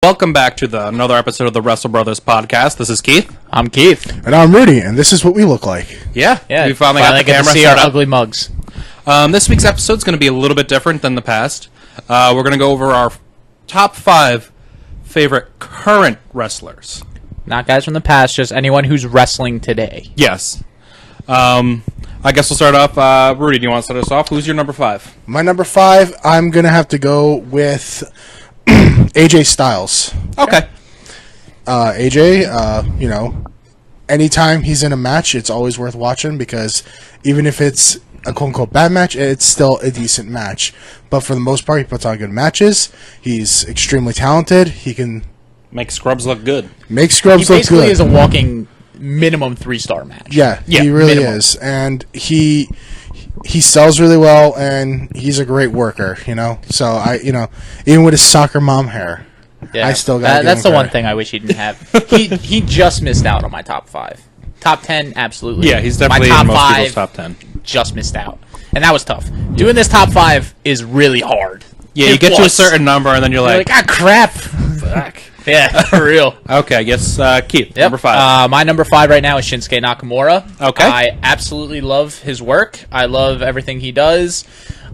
Welcome back to another episode of the Wrestle Brothers podcast. This is Keith. I'm Keith. And I'm Rudy, and this is what we look like. Yeah. We finally got the get camera to see set our up. ugly mugs. This week's episode is going to be a little bit different than the past. We're going to go over our top 5 favorite current wrestlers. Not guys from the past, just anyone who's wrestling today. Yes. I guess we'll start off. Rudy, do you want to start us off? Who's your number 5? My number 5, I'm going to have to go with AJ Styles. Okay. AJ, anytime he's in a match, it's always worth watching because even if it's a quote-unquote bad match, it's still a decent match. But for the most part, he puts on good matches. He's extremely talented. He can Make scrubs look good. make scrubs He look basically good. is a walking minimum 3-star match. Yeah, Yeah, he really minimum. is. And he sells really well, and he's a great worker, So, even with his soccer mom hair, Yeah. I still got That's the one thing I wish he didn't have. He just missed out on my top 5. Top 10, absolutely. Yeah, he's definitely my top in most 5 people's top 10. just missed out. And that was tough. Doing this top 5 is really hard. Yeah, you It get to a was. certain number, and then you're You're like, like, ah, crap. Fuck. Yeah, for real. okay, I guess Keith, Yep. number 5. My number 5 right now is Shinsuke Nakamura. Okay. I absolutely love his work. I love everything he does.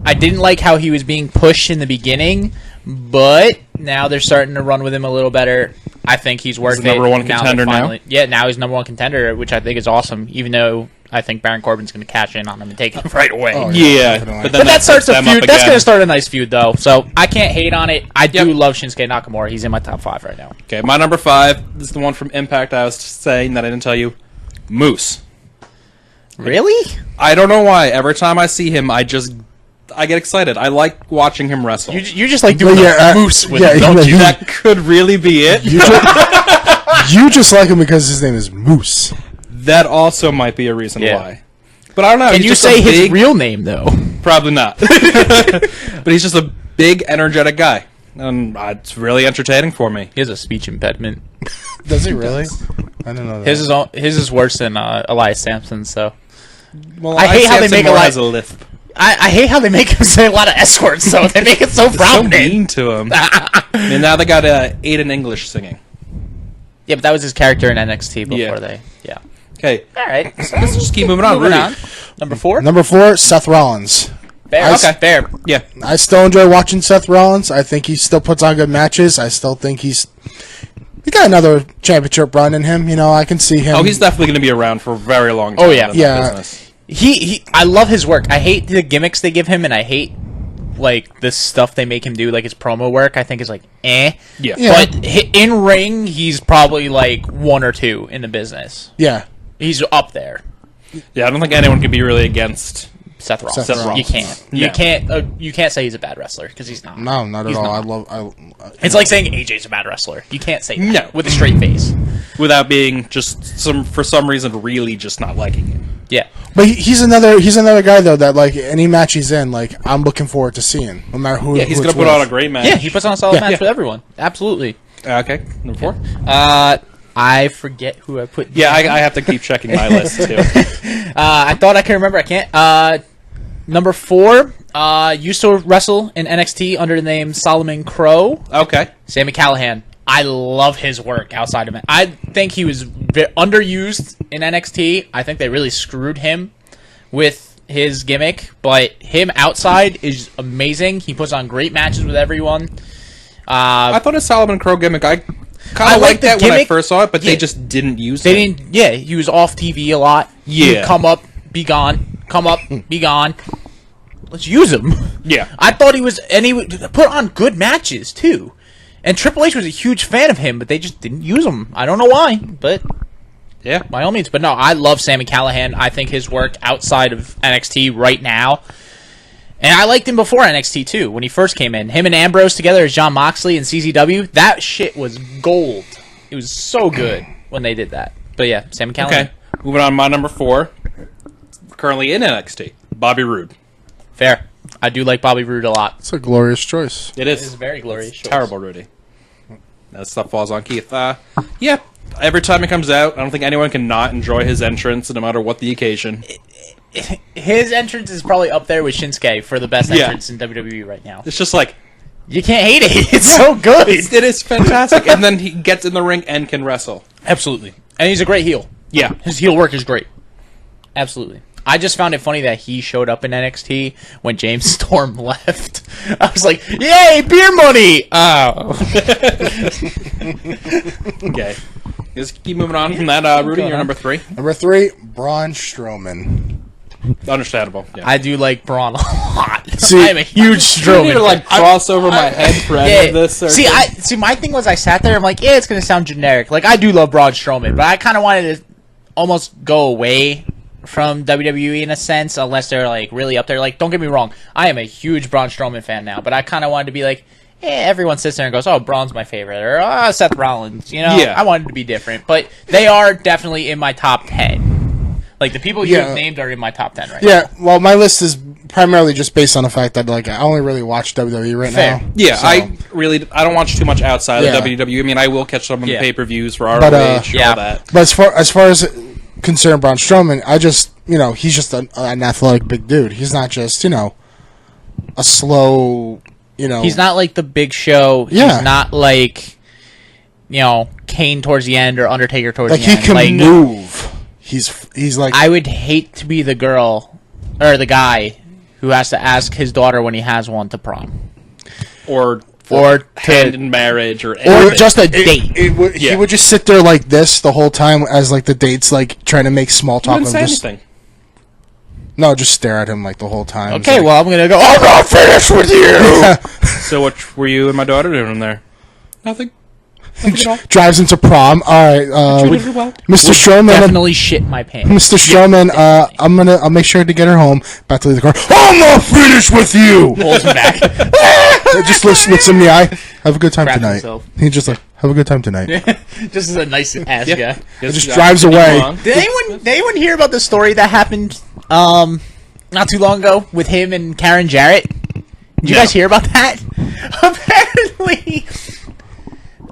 I didn't like how he was being pushed in the beginning, but now they're starting to run with him a little better. I think he's worth the number it. one contender now? Yeah, now he's number 1 contender, which I think is awesome, even though I think Baron Corbin's going to cash in on him and take him right away. Oh, yeah, definitely. but But that starts a sets them feud. up That's again. going to start a nice feud, though. So I can't hate on it. I do Yep. love Shinsuke Nakamura. He's in my top 5 right now. Okay, my number 5 is the one from Impact I was saying that I didn't tell you. Moose. Really? I don't know why. Every time I see him, I get excited. I like watching him wrestle. You just like doing yeah, the moose with yeah, him, don't yeah, you? That could really be it. You just like him because his name is Moose. That also might be a reason Yeah. why. But I don't know. Can he's you just say a his big, real name, though? Probably not. But he's just a big, energetic guy. And it's really entertaining for me. He has a speech impediment. Does he really? I don't know that. His is worse than Elias Sampson's, so. Well, I hate how they make a a lot- has a lisp. I hate how they make him say a lot of S words, though. They make it so So prominent. mean to him. And now they got Aiden English singing. Yeah, but that was his character in NXT before Yeah. they... Yeah. Okay, All right. let's just keep moving on. Moving Rudy. on. Number 4? Number 4, Seth Rollins. Fair. Okay, fair. Yeah. I still enjoy watching Seth Rollins. I think he still puts on good matches. I still think he got another championship run in him. I can see him. Oh, he's definitely going to be around for a very long time. Oh, yeah. in that Yeah. business. I love his work. I hate the gimmicks they give him, and I hate the stuff they make him do, like his promo work. I think is eh. Yeah. Yeah. But in ring, he's probably 1 or 2 in the business. Yeah. He's up there. Yeah, I don't think anyone can be really against. Seth Rollins. Seth Rollins. You can't. No. You can't say he's a bad wrestler because he's not. No, not at He's all. not. It's like saying AJ's a bad wrestler. You can't say that No. with a straight face. Without being for some reason, really just not liking him. Yeah. But he's another guy though that any match he's in, I'm looking forward to seeing, no matter who. Yeah, he's who going to it's put on a with. great match. Yeah, he puts on a solid match Yeah. with everyone. Absolutely. Okay, number 4? I forget who I put. Yeah, down. I have to keep checking my list, too. I thought I could remember. I can't. Number 4 used to wrestle in NXT under the name Solomon Crow. Okay. Sami Callihan. I love his work outside of it. I think he was underused in NXT. I think they really screwed him with his gimmick, but him outside is amazing. He puts on great matches with everyone. I thought his Solomon Crow gimmick, I kind I of like liked the that when I gimmick. first saw it, but Yeah. they just didn't use They him. didn't. Yeah, he was off TV a lot. He would Yeah. come up, be gone. Come up, be gone. Let's use him. Yeah. I thought he was, and he would put on good matches too. And Triple H was a huge fan of him, but they just didn't use him. I don't know why, but Yeah. by all means. But no, I love Sami Callihan. I think his work outside of NXT right now, and I liked him before NXT too, when he first came in. Him and Ambrose together as John Moxley and CZW, that shit was gold. It was so good when they did that. But yeah, Sami Callihan. Okay. Moving on, my number 4, currently in NXT, Bobby Roode. Fair. I do like Bobby Roode a lot. It's a glorious choice. It It is is. a very glorious choice. Terrible, Rudy. That stuff falls on Keith. Yeah, every time he comes out, I don't think anyone can not enjoy his entrance, no matter what the occasion. His entrance is probably up there with Shinsuke for the best Yeah. entrance in WWE right now. It's just like, You can't hate it. It's so good. It is fantastic. And then he gets in the ring and can wrestle. Absolutely. And he's a great heel. Yeah. His heel work is great. Absolutely. I just found it funny that he showed up in NXT when James Storm left. I was like, yay, beer money! Oh. Okay. Just keep moving on from that. Rudy, you're number 3. Number 3, Braun Strowman. Understandable. Yeah. I do like Braun a lot. See, I'm a huge You need Strowman. to like cross over my head for any of this. Or See, my thing was I sat there. I'm like, yeah, it's gonna sound generic. Like I do love Braun Strowman, but I kind of wanted to almost go away from WWE in a sense, unless they're like really up there. Like, don't get me wrong, I am a huge Braun Strowman fan now, but I kind of wanted to be like, everyone sits there and goes, oh, Braun's my favorite, or Seth Rollins. You know, Yeah. I wanted to be different, but they are definitely in my top 10. Like the people you have named are in my top 10 right now. Yeah, well, my list is primarily just based on the fact that like I only really watch WWE right Fair. now. Yeah, so. I don't watch too much outside Yeah. of WWE. I mean, I will catch some of the Yeah. pay-per-views for ROH, But, all that. But as far as concerned Braun Strowman, I just he's just an athletic big dude. He's not just a slow He's not like the Big Show. Yeah. He's not like Kane towards the end or Undertaker towards like the he end. can move. He's like I would hate to be the girl or the guy who has to ask his daughter when he has one to prom. Or to- hand in marriage, or just a date. Yeah. He would just sit there like this the whole time as like the date's like trying to make small You talk. didn't say Just anything. no, just stare at him like the whole time. Okay, It's well, I'm going to go, I'm not finished with you! like, So what were you and my daughter doing there? Nothing. Nothing at all. drives him to prom. All right, Treated her well. Mr. Strowman. Definitely shit my pants. Mr. Strowman, I'll make sure to get her home. About to leave the car. I'm not finished with you. Pulls him back. Just looks him in the eye. Have a good time Craps tonight. himself. He's just like, have a good time tonight. Just as a nice ass Yeah. guy. Just drives away. Did anyone hear about the story that happened not too long ago with him and Karen Jarrett? Did you No. guys hear about that? Apparently,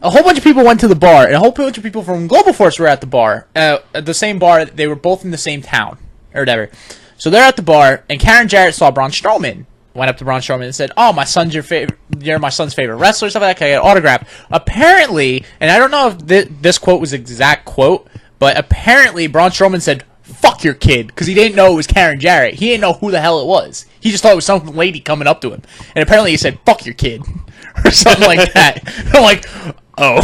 a whole bunch of people went to the bar, and a whole bunch of people from Global Force were at the bar. At the same bar, they were both in the same town, or whatever. So they're at the bar, and Karen Jarrett saw Braun Strowman. Went up to Braun Strowman and said, "Oh, my son's you're my son's favorite wrestler, stuff like that. Can I get an autograph?" Apparently, and I don't know if this quote was the exact quote, but apparently Braun Strowman said, "Fuck your kid," because he didn't know it was Karen Jarrett. He didn't know who the hell it was. He just thought it was some lady coming up to him, and apparently he said, "Fuck your kid," or something like that. I'm like, oh.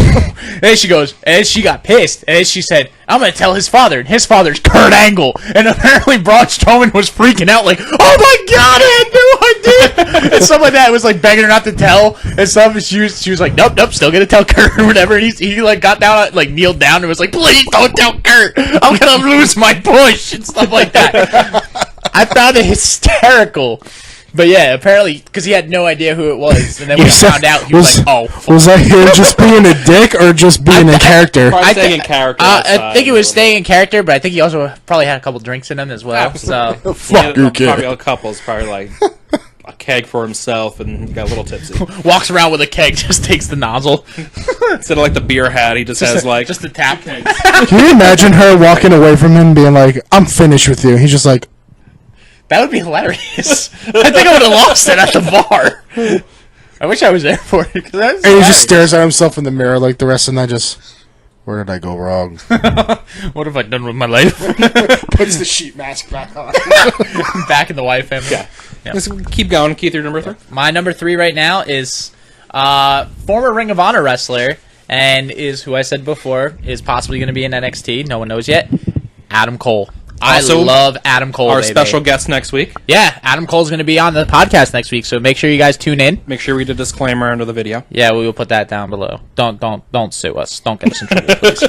And then she goes, and then she got pissed, and then she said, "I'm gonna tell his father," and his father's Kurt Angle, and apparently Braun Strowman was freaking out, like, "Oh my god, I had no idea," and stuff like that. It was like begging her not to tell, and stuff. And she was like, "Nope, still gonna tell Kurt," or whatever. And he like got down, like kneeled down, and was like, "Please don't tell Kurt, I'm gonna lose my push," and stuff like that. I found it hysterical. But yeah, apparently, because he had no idea who it was, and then when he found out, he was like, "Oh, fuck." Was that him just being a dick or just being a character? Probably staying in character. I think he was staying in character, but I think he also probably had a couple drinks in him as well. So Fuck your kid. Probably a couple's probably like a keg for himself and he got a little tipsy. walks around with a keg, just takes the nozzle, Instead of like the beer hat, he just has like just a tap keg. Can you imagine her walking away from him being like, I'm finished with you? He's just like, That would be hilarious. I think I would have lost it at the bar. I wish I was there for it. 'Cause that was and he just hilarious. stares at himself in the mirror like the rest of the night, just, where did I go wrong? What have I done with my life? Puts the sheet mask back on. Back in the Wyatt family. yeah. Let's keep going. Keith, your number 3. My number 3 right now is former Ring of Honor wrestler, and is who I said before is possibly going to be in NXT. No one knows yet. Adam Cole. Also, I love Adam Cole. Our baby. special guest next week. Yeah, Adam Cole's going to be on the podcast next week, so make sure you guys tune in. Make sure we read a disclaimer under the video. Yeah, we will put that down below. Don't sue us. Don't get us in trouble, please.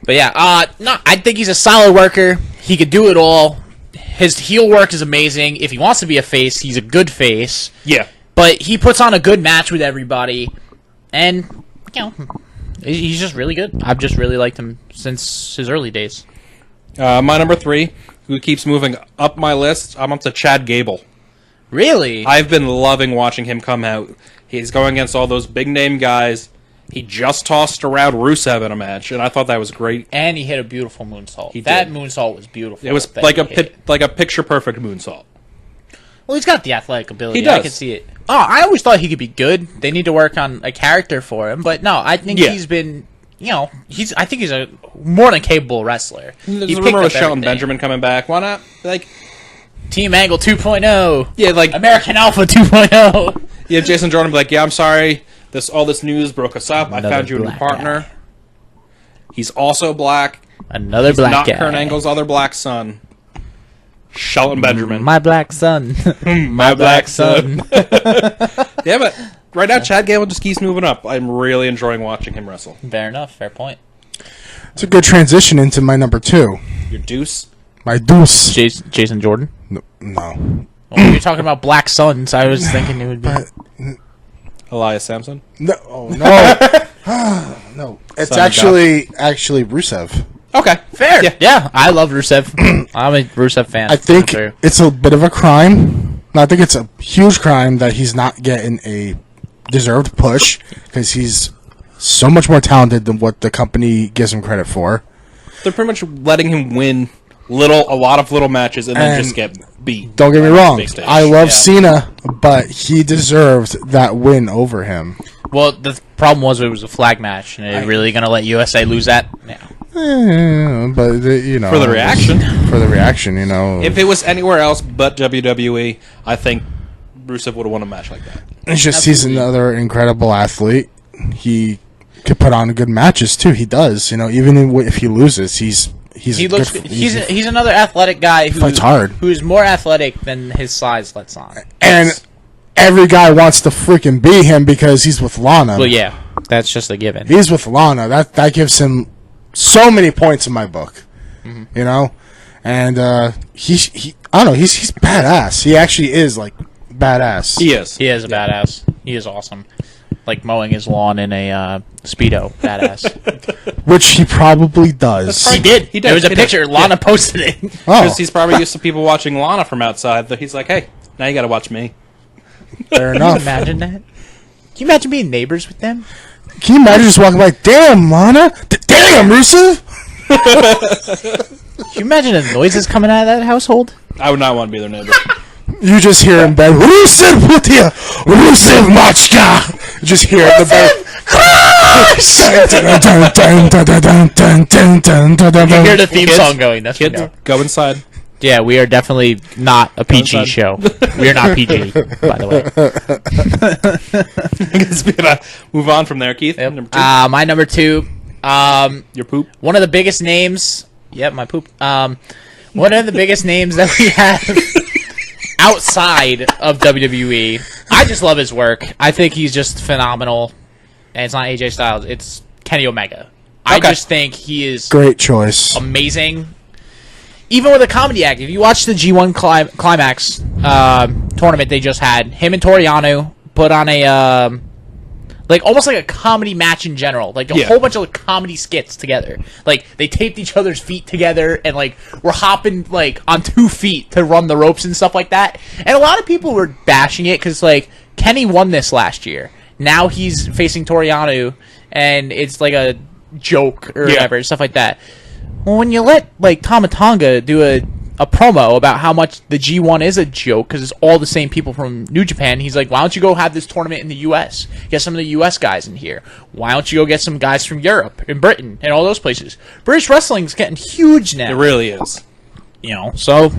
But yeah, no, I think he's a solid worker. He could do it all. His heel work is amazing. If he wants to be a face, he's a good face. Yeah. But he puts on a good match with everybody, and he's just really good. I've just really liked him since his early days. My number 3, who keeps moving up my list, I'm up to Chad Gable. Really? I've been loving watching him come out. He's going against all those big name guys. He just tossed around Rusev in a match, and I thought that was great. And he hit a beautiful moonsault. He that did. moonsault was beautiful. It was that like he a hit. like a picture perfect moonsault. Well, he's got the athletic ability. He does. I can see it. Oh, I always thought he could be good. They need to work on a character for him. But no, I think he's been, I think he's a more than capable wrestler. There's He a picked rumor up of Shelton everything. Benjamin coming back. Why not? Like, Team Angle 2.0. yeah, like American Alpha 2.0. yeah, Jason Jordan be like, yeah, I'm sorry. All this news broke us up. Another I found you a new black partner. guy. He's also black. Another He's black not guy. Kurt Angle's other black son. Shelton Benjamin. My black son. My black son. Yeah, but right now Chad Gable just keeps moving up. I'm really enjoying watching him wrestle. Fair enough. Fair point. It's a good transition into my number 2. Your deuce. My deuce. Jason Jordan. No. Well, you're talking about black sons. I was thinking it would be. But Elias Sampson. no, oh, no, no. It's Son of actually Rusev. Okay. Fair. Yeah. Yeah, I love Rusev. I'm a Rusev fan. I think Sure. it's a bit of a crime. I think it's a huge crime that he's not getting a deserved push because he's so much more talented than what the company gives him credit for. They're pretty much letting him win a lot of little matches and then And just get beat. Don't get me on wrong. big stage. I love Yeah. Cena, but he deserved that win over him. Well, the problem was it was a flag match, and they're really going to let USA lose that? Yeah. But For the reaction. for the reaction, If it was anywhere else but WWE, I think Rusev would have won a match like that. it's just he's another incredible athlete. He could put on good matches too. He does, even if he loses, he's He looks. good. He's another athletic guy who fights hard. who is more athletic than his size lets on. And every guy wants to freaking be him because he's with Lana. Well, yeah, that's just a given. He's with Lana. That gives him so many points in my book. And he I don't know. He's badass. He actually is like badass. He is. He is a badass. He is awesome. Like mowing his lawn in a Speedo. Badass. Which he probably does. He did. He did. There was a He did. picture. Lana posted it. Oh, Because he's probably used to people watching Lana from outside. That he's like, hey, now you got to watch me. fair Can you enough. imagine that? Can you imagine being neighbors with them? Can you imagine just walking by? Damn, Lana. Damn, Rusev. Can you imagine the noises coming out of that household? I would not want to be their neighbor. You just hear in bed, Rusev Putia, Rusev Machka. You just hear in the bed. You hear the theme Kids, song going. That's what Kids, we know. go inside. Yeah, we are definitely not a PG inside. show. We are not PG, by the way. I guess we gotta move on from there, Keith. Yep. Number 2. My number 2. Your poop. One of the biggest names. Yep, my poop. One of the biggest names that we have outside of WWE. I just love his work. I think he's just phenomenal. And it's not AJ Styles. It's Kenny Omega. I Okay. just think he is Great choice. amazing. Even with a comedy act, if you watch the G1 Climax tournament they just had, him and Toriano put on a almost like a comedy match in general, like a whole bunch of comedy skits together. Like they taped each other's feet together and like we're hopping like on 2 feet to run the ropes and stuff like that. And a lot of people were bashing it because like Kenny won this last year. Now he's facing Toriano and it's like a joke or whatever, stuff like that. Well, when you let like Tama Tonga do a promo about how much the G1 is a joke because it's all the same people from New Japan, he's like, why don't you go have this tournament in the U.S.? Get some of the U.S. guys in here. Why don't you go get some guys from Europe and Britain and all those places? British wrestling's getting huge now. It really is. So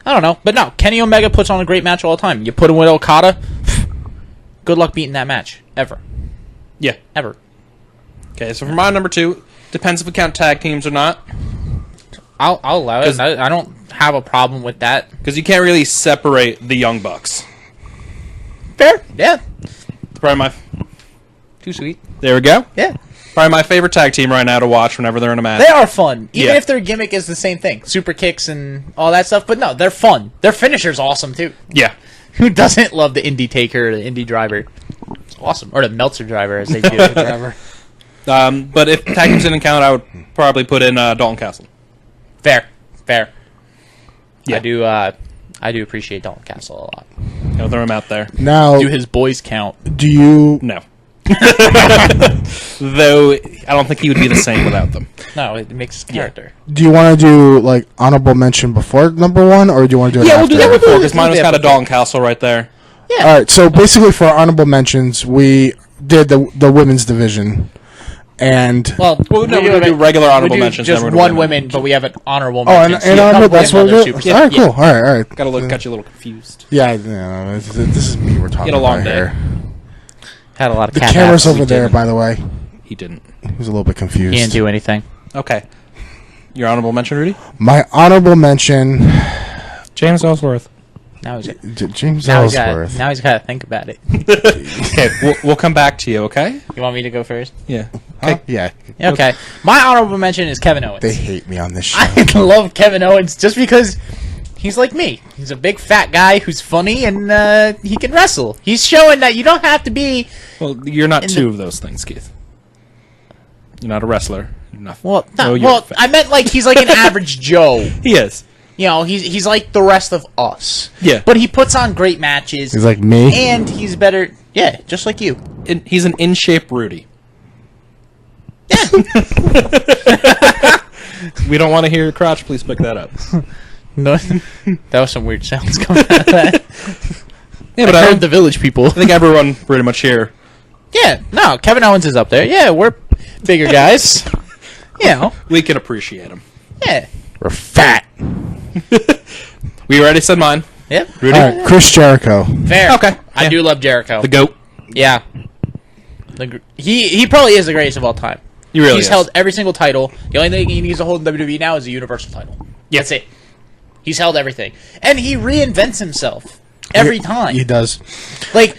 I don't know. But no, Kenny Omega puts on a great match all the time. You put him with Okada, good luck beating that match. Ever. Yeah. Ever. Okay, so for my number 2, depends if we count tag teams or not. I'll allow it. I don't have a problem with that. Because you can't really separate the Young Bucks. Fair. Yeah. It's probably my... Too sweet. There we go. Yeah. Probably my favorite tag team right now to watch whenever they're in a match. They are fun, even Yeah. if their gimmick is the same thing, super kicks and all that stuff. But no, they're fun. Their finisher's awesome too. Yeah. Who doesn't love the indie taker or the indie driver? It's awesome, or the Meltzer driver as they do. But if tag teams didn't count, I would probably put in Dalton Castle. Fair. Yeah. I do appreciate Dalton Castle a lot. Throw him out there. Now, Do his boys count? do you No. Though I don't think he would be the same without them. No, it makes his character. Do you want to do like honorable mention before number one, or do you want to do it Yeah, after? we'll do that before because mine was Yeah, kind of before. Dawn Castle right there. Yeah. All right. So basically, for our honorable mentions, we did the women's division, and Well, Well, no, we're gonna do regular honorable mentions, Just then we're gonna one do women, but we have an honorable oh, mention. and, so and you have honorable. to That's put what another we're. superstar. All right, Yeah. cool. All right. Got you a little confused. Yeah, this is me we're talking Had a long about day. here. Had a lot of The cat camera's naps. over there, by the way. He didn't. He was a little bit confused. He didn't do anything. Okay. Your honorable mention, Rudy? My honorable mention, James Ellsworth. Now he's James now Ellsworth. he's got to think about it. Okay, we'll come back to you, okay? You want me to go first? Yeah. Huh? Yeah, Yeah, okay. My honorable mention is Kevin Owens. they hate me on this show. I love Kevin Owens just because he's like me. He's a big fat guy who's funny and he can wrestle. He's showing that you don't have to be. Well, you're not In two the- of those things, Keith. You're not a wrestler. You're not. Well, No, not, you're well, fat. I meant like he's like an average Joe. He is. You know, he's like the rest of us. Yeah. But he puts on great matches. He's like me. and he's better. Yeah, just like you. He's an in-shape Rudy. We don't want to hear your crotch. Please pick that up. No, that was some weird sounds coming out of that. Yeah, but I I heard the village people. think everyone pretty much here. Yeah, no, Kevin Owens is up there. Yeah, we're bigger guys. You know, We can appreciate him. yeah. We're fat. We already said mine. Yep. Rudy? All right, Chris Jericho. Fair. Okay. I Yeah. do love Jericho. The GOAT. Yeah. He probably is the greatest of all time. He really He's is. held every single title. The only thing he needs to hold in WWE now is a Universal title. Yeah. That's it. He's held everything. And he reinvents himself every time. He does. Like,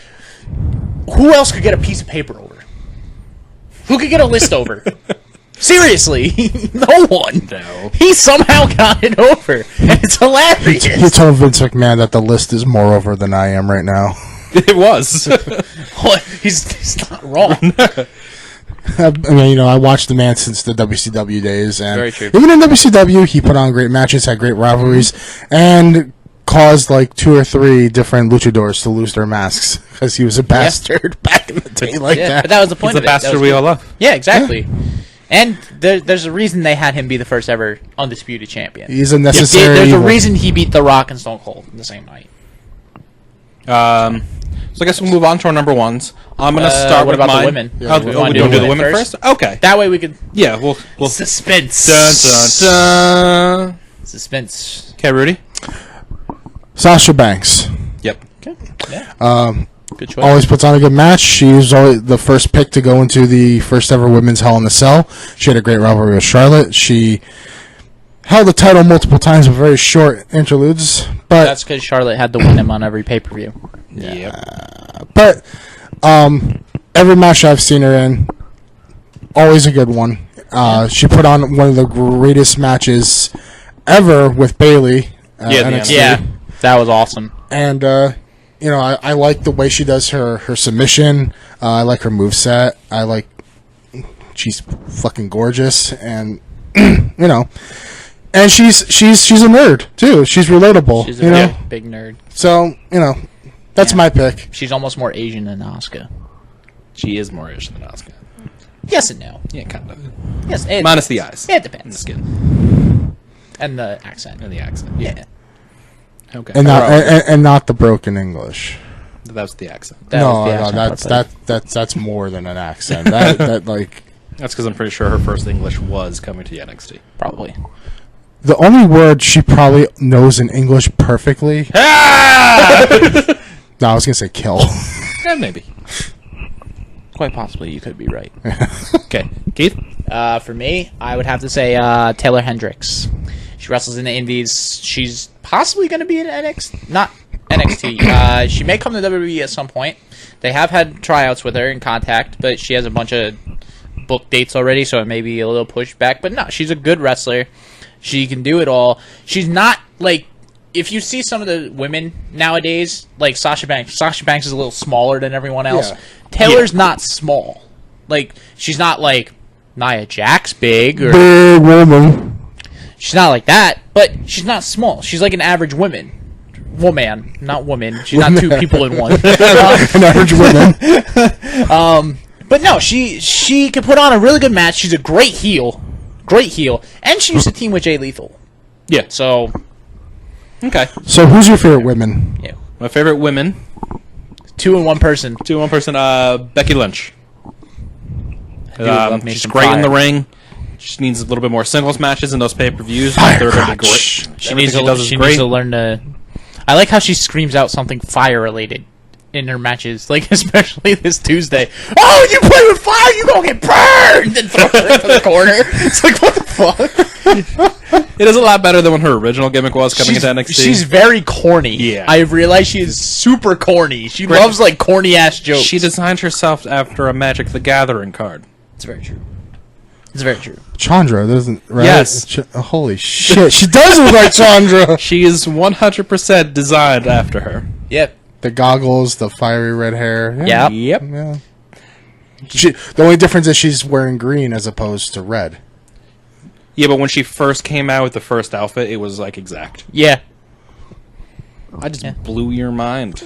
who else could get a piece of paper over? Who could get a list over? Seriously, no one. No. He somehow got it over, and it's hilarious. He told Vince McMahon that the list is more over than I am right now. It was. What? He's not wrong. I mean, I watched the man since the WCW days, and Very true. even in WCW, he put on great matches, had great rivalries, and caused like 2 or 3 different luchadors to lose their masks because he was a bastard back in the day like Yeah, that. but that was the point He's the of it. That bastard was we cool. all love. Yeah, exactly. And there's a reason they had him be the first ever undisputed champion. He's a necessary There's a evil. reason he beat The Rock and Stone Cold in the same night. So I guess we'll move on to our number ones. I'm gonna start what with about the mine. women? Oh, Do we we wanna don't do do the women women first? first. Okay. That way we could Yeah, we'll. suspense. Dun, dun, dun. Suspense. Okay, Rudy. Sasha Banks. Yep. Okay. Yeah. Good choice. Always puts on a good match. She was always the first pick to go into the first ever women's Hell in a Cell. She had a great rivalry with Charlotte. She held the title multiple times with very short interludes, but That's because Charlotte had to win him on every pay-per-view. Yep. But every match I've seen her in, always a good one. She put on one of the greatest matches ever with Bayley. Yeah, the NXT. Yeah, that was awesome. And I like the way she does her submission. I like her moveset. I like she's fucking gorgeous, and and she's a nerd too. She's relatable. She's you a know, big nerd. so that's my pick. She's almost more Asian than Asuka. She is more Asian than Asuka. Yes and no. Yeah, kind of. Yes, it, Minus the eyes. it And the depends. skin. And the accent. And the accent. Yeah. Okay. And not Overall, and not the broken English. that was the accent. That was the accent part, buddy. That's more than an accent. that like That's because I'm pretty sure her first English was coming to the NXT. Probably. the only word she probably knows in English perfectly. No, I was gonna say kill. Yeah, maybe. Quite possibly, you could be right. Okay, Keith. For me, I would have to say Taylor Hendricks. She wrestles in the Indies. She's possibly going to be in NXT. Not NXT. She may come to WWE at some point. They have had tryouts with her in Contact, but she has a bunch of book dates already, so it may be a little pushed back. But no, she's a good wrestler. She can do it all. She's not like... If you see some of the women nowadays, like Sasha Banks is a little smaller than everyone else. Yeah. Taylor's not small. Like, she's not like Nia Jax big, or Big woman. she's not like that, but she's not small. She's like an average woman. Woman, not woman. She's not two people in one. An average woman. But no, she can put on a really good match. She's a great heel, and she used to team with Jay Lethal. Yeah. So Okay. So who's your favorite women? yeah, My favorite women. 2 and 1 person. Becky Lynch. love me She's some great in the fire. ring. She needs a little bit more singles matches in those pay-per-views. Fire They're going to be crotch. great. She Everything needs to does is she great. needs to learn to. I like how she screams out something fire related in her matches, like especially this Tuesday. Oh, you play with fire, you gonna get burned! And throw her into the corner. It's like, what the fuck? It is a lot better than what her original gimmick was coming into NXT. She's very corny. Yeah. I've realized she is super corny. She loves like corny ass jokes. She designed herself after a Magic the Gathering card. It's very true. It's very true. Chandra doesn't, right? Yes. Holy shit, she does look like Chandra. She is 100% designed after her. Yep. The goggles, the fiery red hair. Yeah. Yep. Yeah. The only difference is she's wearing green as opposed to red. Yeah, but when she first came out with the first outfit, it was like exact. Yeah. I just blew your mind.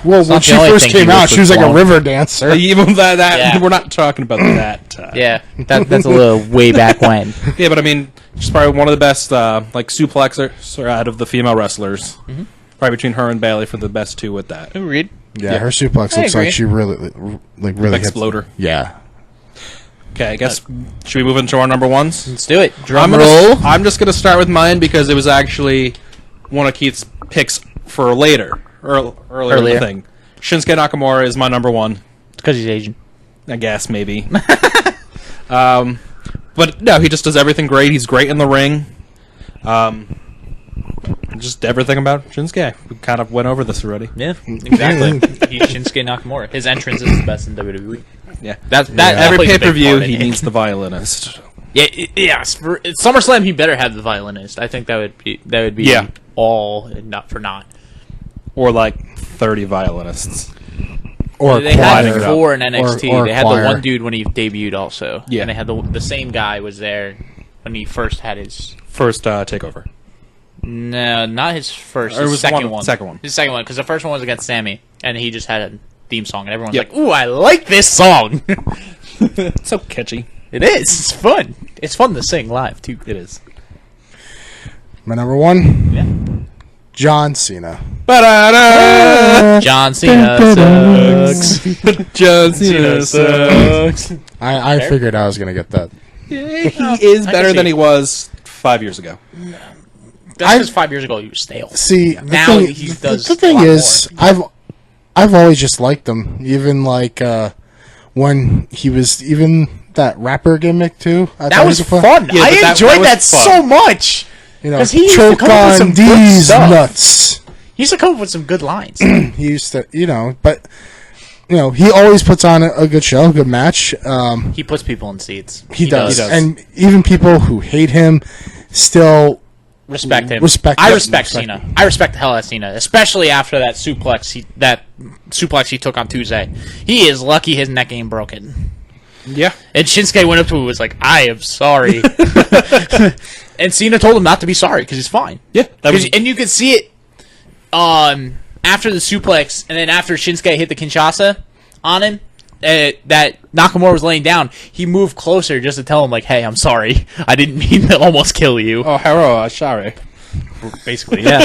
Well, when not she the only first thing came he out, was she was like a blonde. river dancer. Even that Yeah. we're not talking about that time. Yeah. That's a little way back when. Yeah, but I mean, she's probably one of the best like suplexers out of the female wrestlers. Mm-hmm. Probably between her and Bailey for the best two with that. Agreed. Yeah, her suplex I looks agree. like she really hits. Exploder. Yeah. Okay, I guess should we move into our number ones? Let's do it. I'm Drum gonna- roll. I'm just gonna start with mine because it was actually one of Keith's picks for later, earlier in the thing. Shinsuke Nakamura is my number one. Because he's Asian. I guess maybe. But no, he just does everything great. He's great in the ring. Just everything about Shinsuke. We kind of went over this already. Yeah, exactly. He's Shinsuke Nakamura. His entrance is the best in WWE. Yeah, That every plays a big pay-per-view part in he it. needs the violinist. Yeah, yes. For SummerSlam, he better have the violinist. I think that would be Yeah. all and not for naught. Or like 30 violinists. Or They had choir. 4 in NXT. Or they had choir. the one dude when he debuted also. Yeah. And they had the same guy was there when he first had his... First takeover. No, not his first. Or it His was second one- one. second one. His second one, because the first one was against Sammy, and he just had a theme song, and everyone's Yep. like, ooh, I like this song. It's so catchy. It is. It's fun. It's fun to sing live, too. It is. My number one, Yeah. John Cena. Ba-da-da! John Cena sucks. John Cena sucks. I figured I was gonna get that. He is I better can than see. he was 5 years ago. That's because 5 years ago he was stale. See, Now the he thing, does the thing a lot is, I've always just liked him. Even like when he was even that rapper gimmick too. I That thought was he fun. Yeah, but I that enjoyed was that fun. so much. You know, 'Cause he used to choke come up with some on good these stuff. nuts. He used to come up with some good lines. He used to, but he always puts on a good show, a good match. He puts people in seats. He does. He does. And even people who hate him still Respect him. Respect I him. respect Respect Cena. I respect the hell out of Cena, especially after that suplex. He took on Tuesday. He is lucky his neck ain't broken. Yeah. And Shinsuke went up to him and was like, "I am sorry," and Cena told him not to be sorry because he's fine. Yeah. And you could see it after the suplex, and then after Shinsuke hit the Kinshasa on him, that Nakamura was laying down. He moved closer just to tell him, like, "Hey, I'm sorry. I didn't mean to almost kill you." Oh, hello, sorry. Basically, yeah.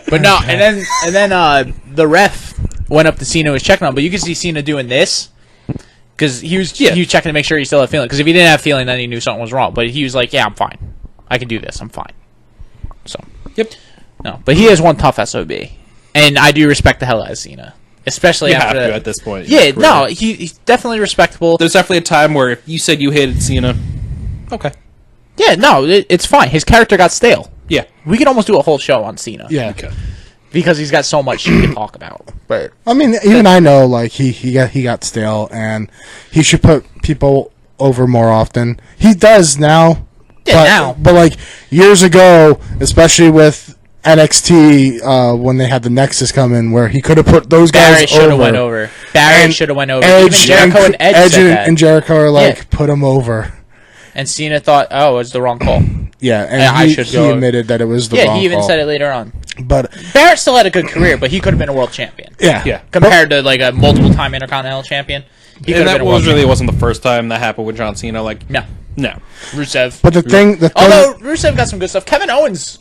But no, and then the ref went up to Cena and was checking on him, but you could see Cena doing this because he was checking to make sure he still had feeling. Because if he didn't have feeling, then he knew something was wrong. But he was like, "Yeah, I'm fine. I can do this. I'm fine." So, Yep. no, but he is one tough SOB, and I do respect the hell out of Cena, especially You after have to that. at this point. Yeah, no, he's definitely respectable. There's definitely a time where if you said you hated Cena, okay. Yeah, no, it's fine. His character got stale. Yeah. We could almost do a whole show on Cena. yeah. Okay. Because he's got so much shit to talk about. But I mean, even I know like he got stale, and he should put people over more often. He does now. Yeah, but like years ago, especially with NXT, when they had the Nexus come in, where he could have put those guys Barrett should have over. went over. Barrett should have went over. Edge Even Jericho and Edge said that. and Jericho are like Yeah. put him over. And Cena thought, oh, it was the wrong call. Yeah, and I he, should he go- admitted that it was the Yeah, wrong he even call. said it later on. But Barrett still had a good career, but he could have been a world champion. yeah, Yeah. Compared to like a multiple-time Intercontinental champion. He And could've that been a was world really wasn't the first time that happened with John Cena. Like, No. no. Rusev. But the thing, Although Rusev got some good stuff. Kevin Owens,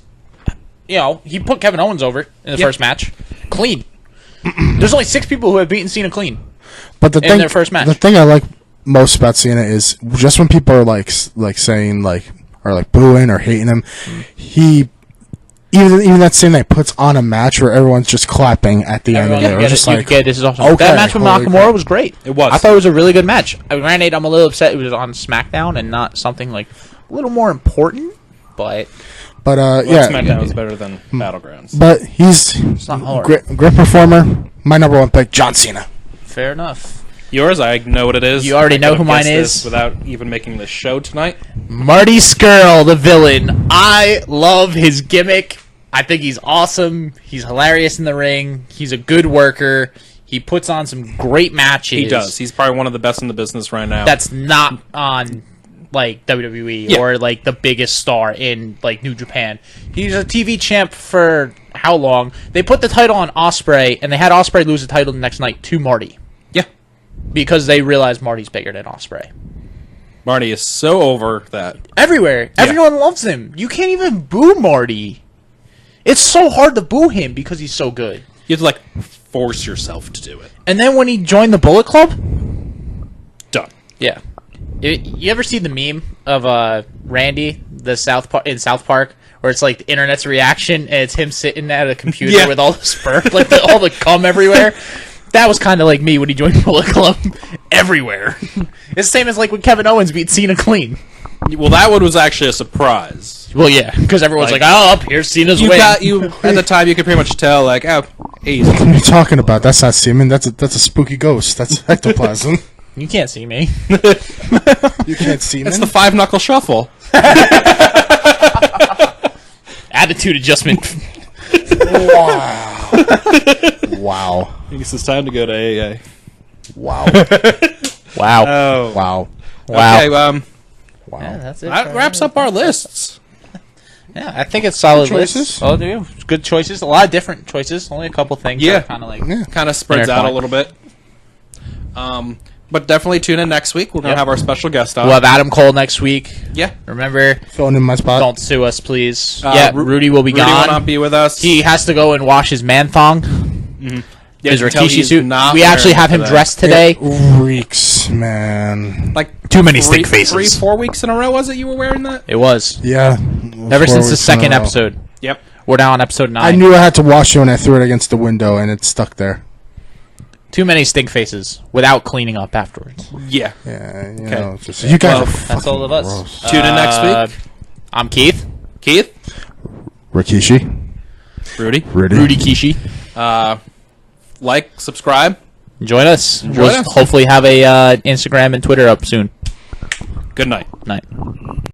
he put Kevin Owens over in the first match. Clean. There's only 6 people who have beaten Cena clean. But the in thing, their first match. the thing I like most about Cena is just when people are like saying like or like booing or hating him, he even that scene that puts on a match where everyone's just clapping at the end of it. Or just like, this is awesome. okay, That match with holy Nakamura crap. was great. It was. I thought it was a really good match. Granted, I'm a little upset it was on SmackDown and not something like a little more important, but But Yeah. SmackDown was better than Battlegrounds. But he's not hard. great performer. My number 1 pick, John Cena. fair enough. Yours, I know what it is. You already I know could've who mine guessed this is. without even making the show tonight. Marty Scurll, the villain. I love his gimmick. I think he's awesome. He's hilarious in the ring. He's a good worker. He puts on some great matches. He does. He's probably one of the best in the business right now. That's not on like WWE or like the biggest star in like New Japan. He's a TV champ for how long? They put the title on Ospreay and they had Ospreay lose the title the next night to Marty yeah. because they realized Marty's bigger than Ospreay. Marty is so over that. Everywhere, everyone loves him. You can't even boo Marty. It's so hard to boo him because he's so good. You have to, like, force yourself to do it. And then when he joined the Bullet Club, Done. yeah. You ever see the meme of Randy, in South Park, where it's like the internet's reaction, and it's him sitting at a computer Yeah. with all the sperm, like all the cum everywhere? That was kind of like me when he joined Bullet Club. Everywhere. It's the same as like when Kevin Owens beat Cena clean. Well, that one was actually a surprise. Well, yeah, because everyone's like, Like- "Oh, here's Cena's You win." got at the time. You could pretty much tell, like, oh, easy. What are you talking about? That's not semen. That's a spooky ghost. That's ectoplasm. You can't see me. You can't see me. It's the 5-knuckle shuffle. Attitude adjustment. Wow. Wow. I guess it's time to go to AA. Wow. Wow. Oh, Wow. Wow. Okay, Wow. Yeah, that's it. that wraps up our lists. Yeah, I think it's solid choices. lists. Oh, dude, good choices. A lot of different choices. Only a couple things. Yeah. Kind of like. Yeah. Kind of spreads out a Intertwined. little bit. But definitely tune in next week. We're going to Yep. have our special guest on. We'll have Adam Cole next week. Yeah. Remember, Filling in my spot. don't sue us, please. Ru- Rudy will be Rudy gone. will not be with us. He has to go and wash his man thong. Yeah, His you can tell Rikishi he's suit. not We actually wearing have him today. dressed today. Reeks, man. Like Too many three- stink faces. 3-4 weeks in a row, was it? You were wearing that? It was. Yeah. Ever 4 since the weeks in a second row. episode. Yep. We're now on episode 9. I knew I had to wash it when I threw it against the window, and it stuck there. Too many stink faces without cleaning up afterwards. Yeah. Yeah, you Okay. know, just, you guys Well, are That's fucking all of us. gross. Tune in next week. I'm Keith. Keith, Rikishi. Rudy, Rudy Kishi. like, subscribe. Join us. Join We'll us. hopefully have a Instagram and Twitter up soon. Good night. Night.